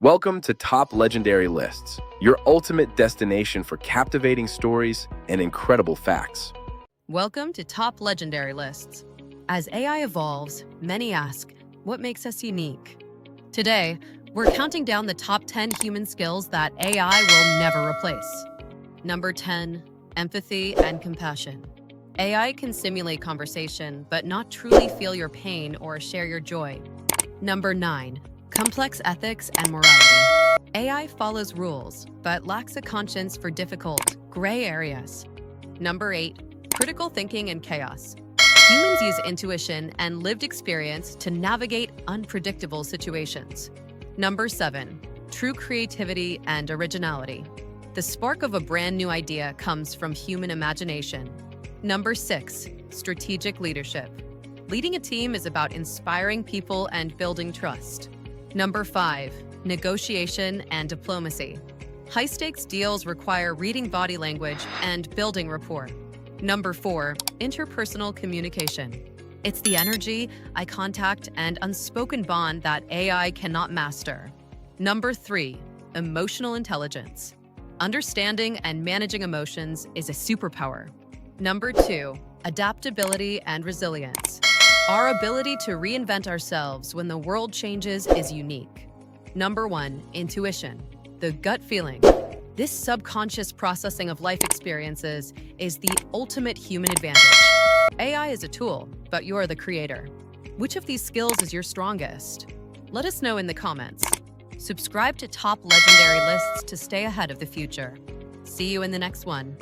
Welcome to Top Legendary Lists, your ultimate destination for captivating stories and incredible facts. Welcome to Top Legendary Lists. As AI evolves, many ask, what makes us unique? Today, we're counting down the top 10 human skills that AI will never replace. Number 10, empathy and compassion. AI can simulate conversation, but not truly feel your pain or share your joy. Number 9, complex ethics and morality. AI follows rules, but lacks a conscience for difficult, gray areas. Number 8, critical thinking and chaos. Humans use intuition and lived experience to navigate unpredictable situations. Number 7, true creativity and originality. The spark of a brand new idea comes from human imagination. Number 6, strategic leadership. Leading a team is about inspiring people and building trust. Number 5, negotiation and diplomacy. High-stakes deals require reading body language and building rapport. Number 4, interpersonal communication. It's the energy, eye contact, and unspoken bond that AI cannot master. Number 3, emotional intelligence. Understanding and managing emotions is a superpower. Number 2, adaptability and resilience. Our ability to reinvent ourselves when the world changes is unique. Number 1, intuition, the gut feeling. This subconscious processing of life experiences is the ultimate human advantage. AI is a tool, but you're the creator. Which of these skills is your strongest? Let us know in the comments. Subscribe to Top Legendary Lists to stay ahead of the future. See you in the next one.